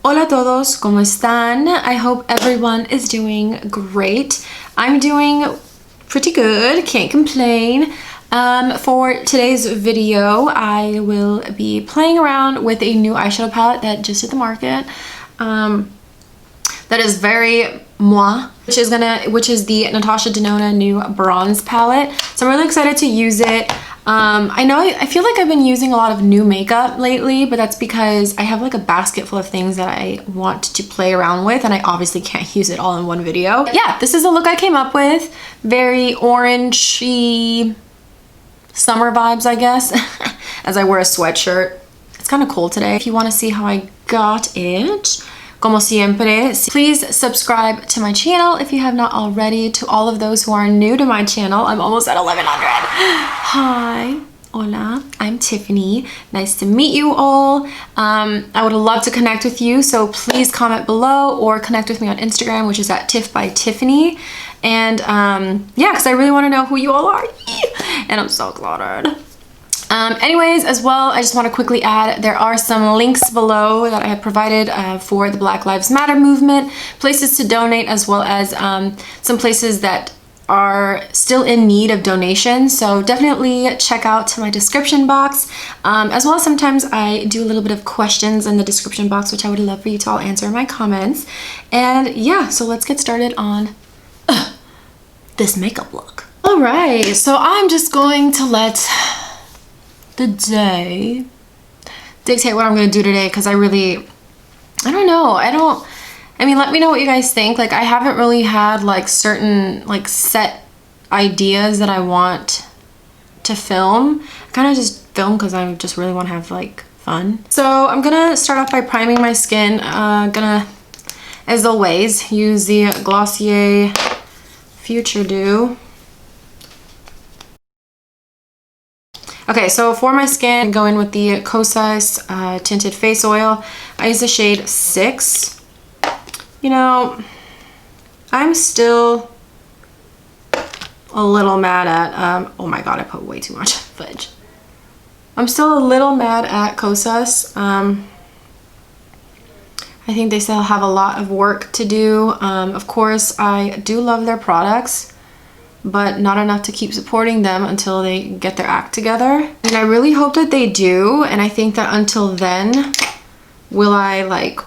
Hola a todos, ¿cómo están? I hope everyone is doing great. I'm doing pretty good, can't complain. For today's video, I will be playing around with a new eyeshadow palette that just hit the market. That is very moi, which is the Natasha Denona new bronze palette. So I'm really excited to use it. I feel like I've been using a lot of new makeup lately, but that's because I have like a basket full of things that I want to play around with, and I obviously can't use it all in one video. Yeah, this is the look I came up with. Very orangey summer vibes, I guess, as I wear a sweatshirt. It's kind of cold today. If you want to see how I got it, como siempre, please subscribe to my channel if you have not already. To all of those who are new to my channel, I'm almost at 1100. Hi, hola, I'm Tiffany. Nice to meet you all. I would love to connect with you, so please comment below or connect with me on Instagram, which is at Tiffbytiffany. And yeah, because I really want to know who you all are. And I'm so cluttered. Anyways, as well, I just want to quickly add, there are some links below that I have provided for the Black Lives Matter movement, places to donate, as well as some places that are still in need of donations. So definitely check out my description box, as well as sometimes I do a little bit of questions in the description box, which I would love for you to all answer in my comments. And yeah, so let's get started on this makeup look. All right, so I'm just going to let the day dictate what I'm gonna do today, because I don't know. I mean, let me know what you guys think. Like, I haven't really had like certain like set ideas that I want to film. I kind of just film because I just really want to have like fun. So I'm gonna start off by priming my skin. Gonna, as always, use the Glossier FutureDew. Okay, so for my skin, I go in with the Kosas Tinted Face Oil. I use the shade 6. You know, I'm still a little mad at, oh my god, I put way too much fudge. I'm still a little mad at Kosas. I think they still have a lot of work to do. Of course, I do love their products, but not enough to keep supporting them until they get their act together. And I really hope that they do, and I think that until then, will I like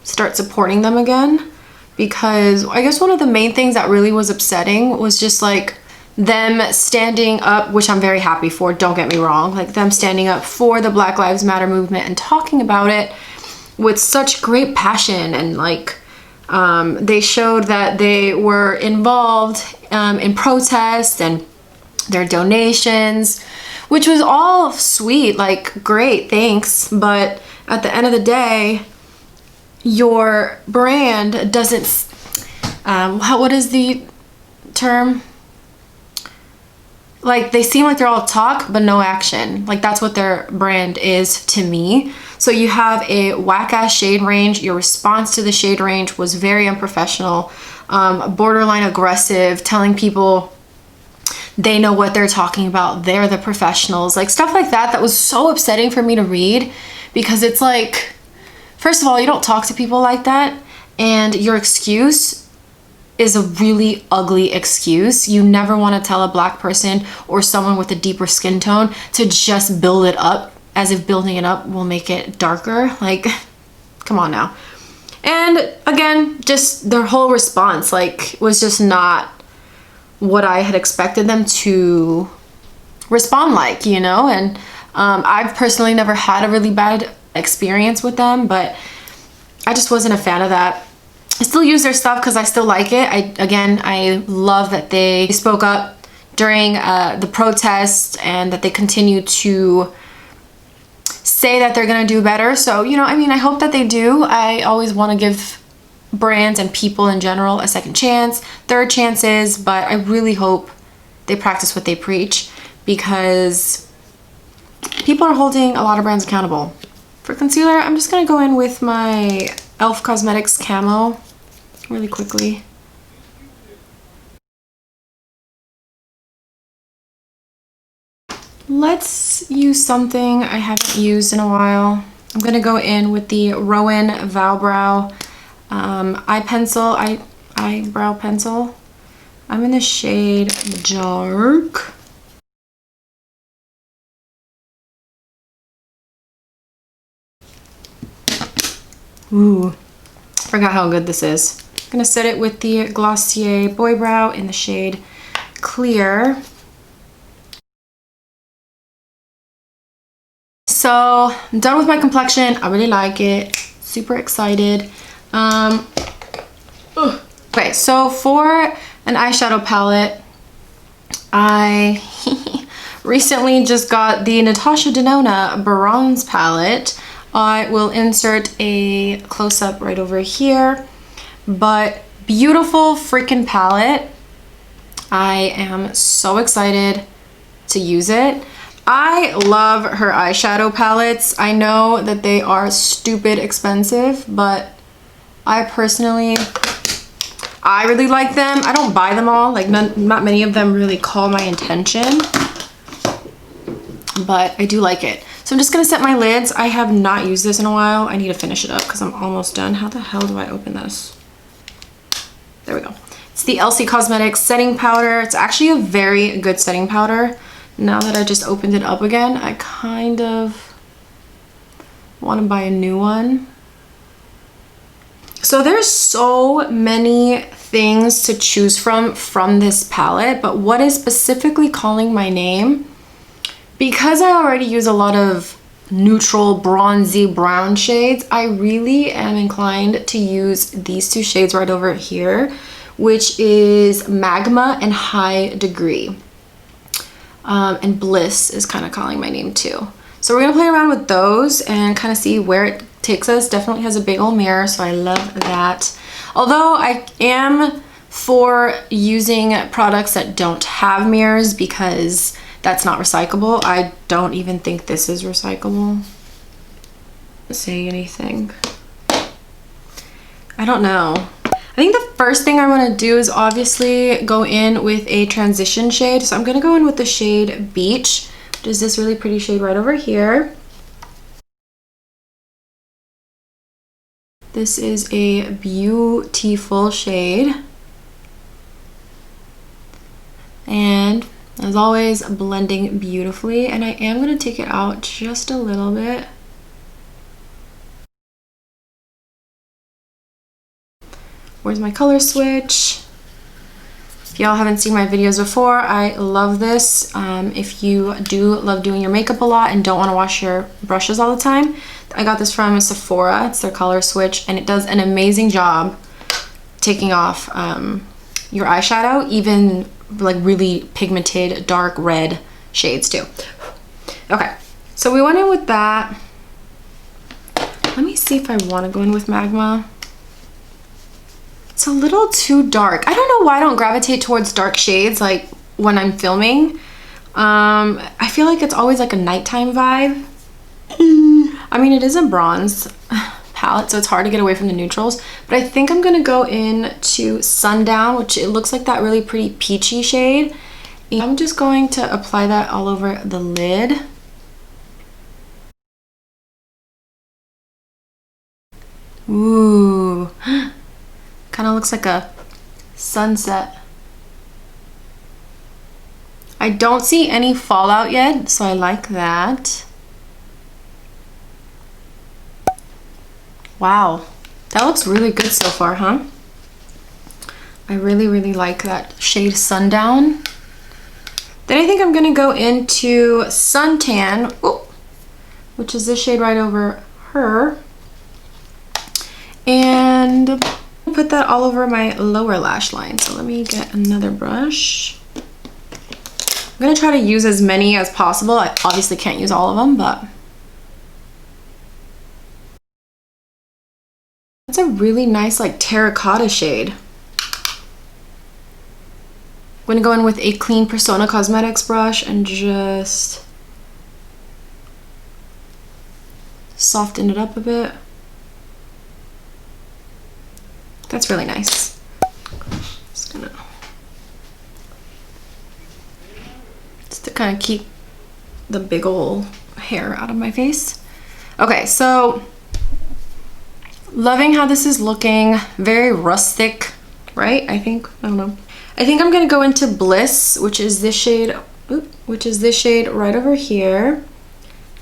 start supporting them again? Because I guess one of the main things that really was upsetting was just like them standing up, which I'm very happy for, don't get me wrong, like them standing up for the Black Lives Matter movement and talking about it with such great passion, and like they showed that they were involved in protests and their donations, which was all sweet, like great, thanks. But at the end of the day, your brand doesn't, what is the term? Like, they seem like they're all talk but no action. Like, that's what their brand is to me. So you have a whack-ass shade range. Your response to the shade range was very unprofessional, borderline aggressive, telling people they know what they're talking about, they're the professionals, like stuff like that. That was so upsetting for me to read, because it's like, first of all, you don't talk to people like that, and your excuse is a really ugly excuse. You never want to tell a black person or someone with a deeper skin tone to just build it up, as if building it up will make it darker. Like, come on now. And again, just their whole response like was just not what I had expected them to respond like, you know. And I've personally never had a really bad experience with them, but I just wasn't a fan of that. I still use their stuff because I still like it. I love that they spoke up during the protests, and that they continue to say that they're gonna do better. So, you know, I mean, I hope that they do. I always want to give brands and people in general a second chance, third chances, but I really hope they practice what they preach, because people are holding a lot of brands accountable. For concealer, I'm just gonna go in with my e.l.f. Cosmetics Camo really quickly. Let's use something I haven't used in a while. I'm gonna go in with the Roen Vow Brow eyebrow pencil. I'm in the shade Dark. Ooh, forgot how good this is. I'm gonna set it with the Glossier Boy Brow in the shade Clear. So I'm done with my complexion. I really like it. Super excited. Okay, so for an eyeshadow palette, I recently just got the Natasha Denona Bronze palette. I will insert a close-up right over here, but beautiful freaking palette. I am so excited to use it. I love her eyeshadow palettes. I know that they are stupid expensive, but I really like them. I don't buy them all, like not many of them really call my attention, but I do like it. So I'm just gonna set my lids. I have not used this in a while. I need to finish it up because I'm almost done. How the hell do I open this? There we go. It's the LC Cosmetics setting powder. It's actually a very good setting powder. Now that I just opened it up again, I kind of want to buy a new one. So there's so many things to choose from this palette, but what is specifically calling my name, because I already use a lot of neutral bronzy brown shades, I really am inclined to use these two shades right over here, which is Magma and High Degree. And Bliss is kind of calling my name too. So we're gonna play around with those and kind of see where it takes us. Definitely has a big old mirror, so I love that. Although I am for using products that don't have mirrors because that's not recyclable. I don't even think this is recyclable. Say anything. I don't know. I think the first thing I want to do is obviously go in with a transition shade. So I'm going to go in with the shade Beach, which is this really pretty shade right over here. This is a beautiful shade. And as always, blending beautifully. And I am going to take it out just a little bit. Where's my color switch? If y'all haven't seen my videos before, I love this. If you do love doing your makeup a lot and don't want to wash your brushes all the time, I got this from Sephora. It's their color switch, and it does an amazing job taking off your eyeshadow, even like really pigmented dark red shades too. Okay, so we went in with that. Let me see if I want to go in with Magma. It's a little too dark. I don't know why I don't gravitate towards dark shades like when I'm filming. I feel like it's always like a nighttime vibe. I mean, it is a bronze palette, so it's hard to get away from the neutrals, but I think I'm gonna go in to Sundown, which it looks like that really pretty peachy shade. And I'm just going to apply that all over the lid. Ooh. Kind of looks like a sunset. I don't see any fallout yet, so I like that. Wow, that looks really good so far, huh? I really, really like that shade Sundown. Then I think I'm gonna go into Suntan, which is this shade right over her. And put that all over my lower lash line. So let me get another brush. I'm gonna try to use as many as possible. I obviously can't use all of them, but that's a really nice like terracotta shade. I'm gonna go in with a clean Persona Cosmetics brush and just soften it up a bit. That's really nice. Just to kind of keep the big old hair out of my face. Okay, so loving how this is looking. Very rustic, right? I don't know. I think I'm gonna go into Bliss, which is this shade, right over here.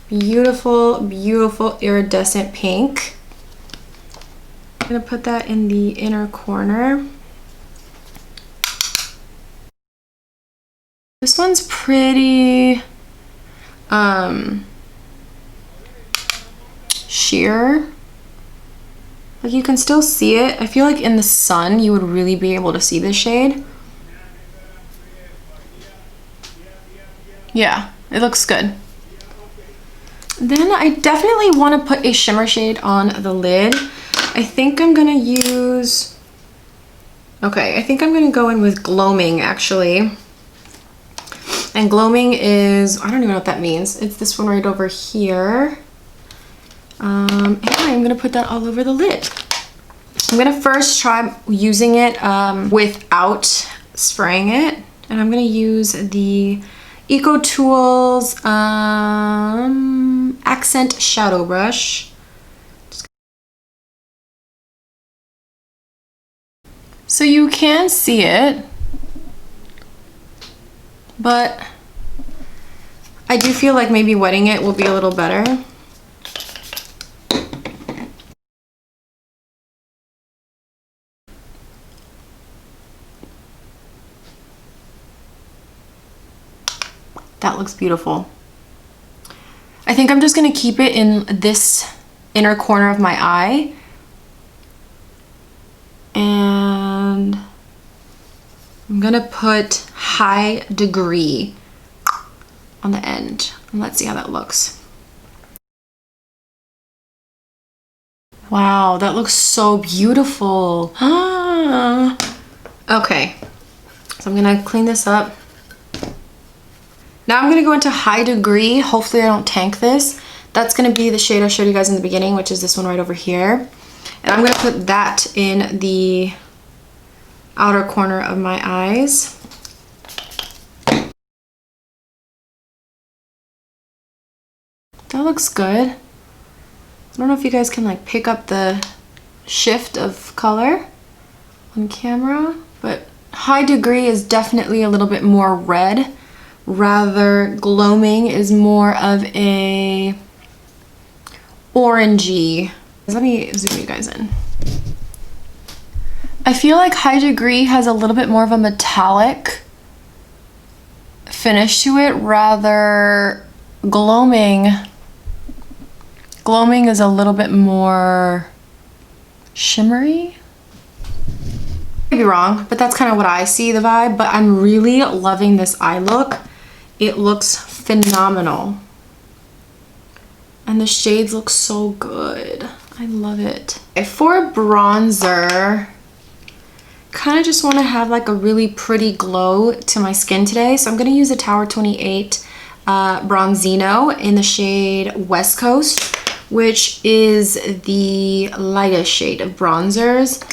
Beautiful, beautiful iridescent pink. I'm gonna put that in the inner corner. This one's pretty sheer. Like you can still see it. I feel like in the sun you would really be able to see this shade. Yeah, it looks good. Then I definitely want to put a shimmer shade on the lid. I think I'm gonna use, okay, I think I'm gonna go in with Gloaming actually. And Gloaming is, I don't even know what that means. It's this one right over here. And I'm gonna put that all over the lid. I'm gonna first try using it without spraying it. And I'm gonna use the Eco Tools Accent Shadow Brush. So you can see it, but I do feel like maybe wetting it will be a little better. That looks beautiful. I think I'm just gonna keep it in this inner corner of my eye. And I'm gonna put High Degree on the end. And let's see how that looks. Wow, that looks so beautiful. Okay, so I'm gonna clean this up. Now I'm gonna go into High Degree. Hopefully I don't tank this. That's gonna be the shade I showed you guys in the beginning, which is this one right over here. And I'm gonna put that in the outer corner of my eyes. That looks good. I don't know if you guys can like pick up the shift of color on camera, but High Degree is definitely a little bit more red. Rather, Gloaming is more of a orangey. Let me zoom you guys in. I feel like High Degree has a little bit more of a metallic finish to it, rather Gloaming is a little bit more shimmery. I could be wrong, but that's kind of what I see the vibe, but I'm really loving this eye look. It looks phenomenal. And the shades look so good. I love it. For bronzer, kind of just want to have like a really pretty glow to my skin today. So I'm going to use a Tower28 Bronzino in the shade West Coast, which is the lightest shade of bronzers.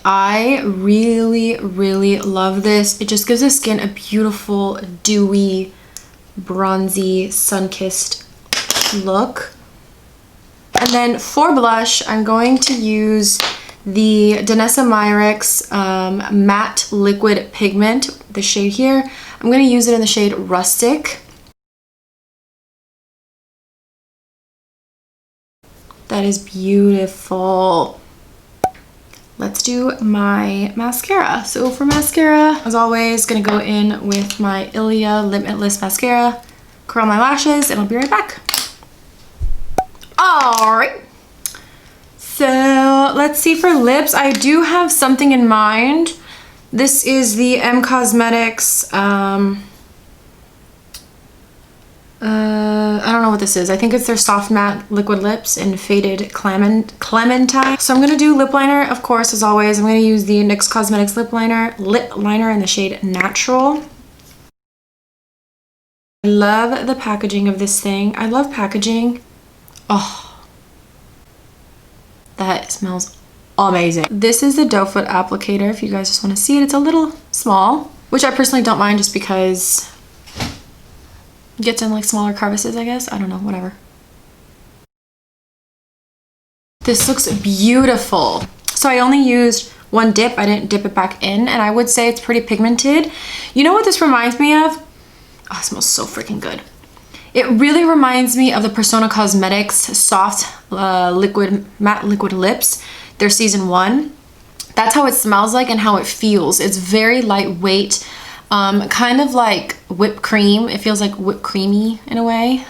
I really, really love this. It just gives the skin a beautiful, dewy, bronzy, sun-kissed look. And then for blush, I'm going to use the Danessa Myricks Matte Liquid Pigment, the shade here. I'm going to use it in the shade Rustic. That is beautiful. Let's do my mascara. So for mascara, as always, gonna go in with my Ilia Limitless mascara, curl my lashes, and I'll be right back. All right. So let's see for lips. I do have something in mind. This is the M Cosmetics, I don't know what this is. I think it's their soft matte liquid lips in faded clementine. So I'm gonna do lip liner, of course, as always. I'm gonna use the NYX Cosmetics lip liner in the shade Natural. I love the packaging of this thing. I love packaging. Oh, that smells amazing. This is the doe foot applicator. If you guys just want to see it, it's a little small, which I personally don't mind just because gets in like smaller crevices, I guess. I don't know, whatever. This looks beautiful. So I only used one dip. I didn't dip it back in, and I would say it's pretty pigmented. You know what this reminds me of? Oh, it smells so freaking good. It really reminds me of the Persona Cosmetics soft matte liquid lips. Their season 1. That's how it smells like and how it feels. It's very lightweight, kind of like whipped cream. It feels like whipped creamy in a way.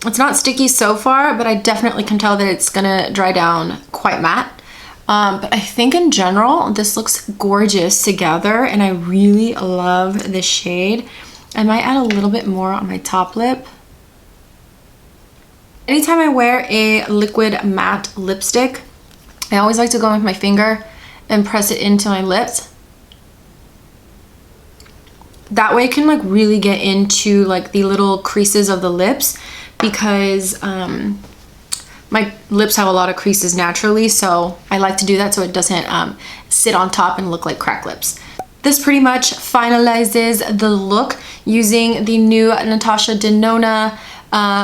It's not sticky so far, but I definitely can tell that it's gonna dry down quite matte. But I think in general, this looks gorgeous together, and I really love this shade. I might add a little bit more on my top lip. Anytime I wear a liquid matte lipstick, I always like to go with my finger and press it into my lips. That way I can like really get into like the little creases of the lips, because my lips have a lot of creases naturally, so I like to do that so it doesn't sit on top and look like cracked lips. This pretty much finalizes the look using the new Natasha Denona,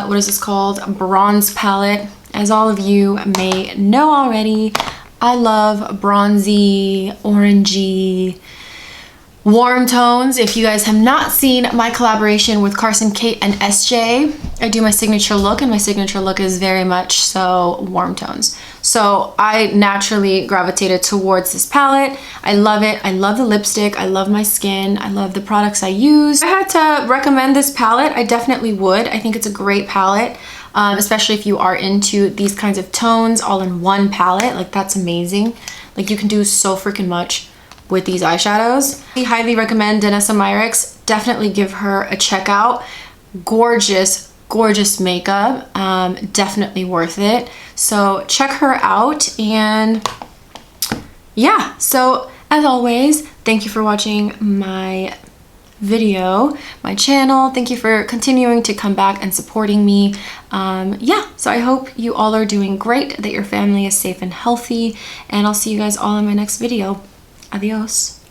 what is this called? Bronze palette. As all of you may know already, I love bronzy, orangey, warm tones. If you guys have not seen my collaboration with Carson, Kate, and SJ, I do my signature look, and my signature look is very much so warm tones. So I naturally gravitated towards this palette. I love it. I love the lipstick. I love my skin. I love the products I use. If I had to recommend this palette, I definitely would. I think it's a great palette, especially if you are into these kinds of tones all in one palette. Like, that's amazing. Like, you can do so freaking much with these eyeshadows. I highly recommend Danessa Myricks. Definitely give her a check out. Gorgeous, gorgeous makeup. Definitely worth it. So check her out, and yeah, so as always, thank you for watching my video, my channel. Thank you for continuing to come back and supporting me. Yeah, so I hope you all are doing great, that your family is safe and healthy, and I'll see you guys all in my next video. Adios.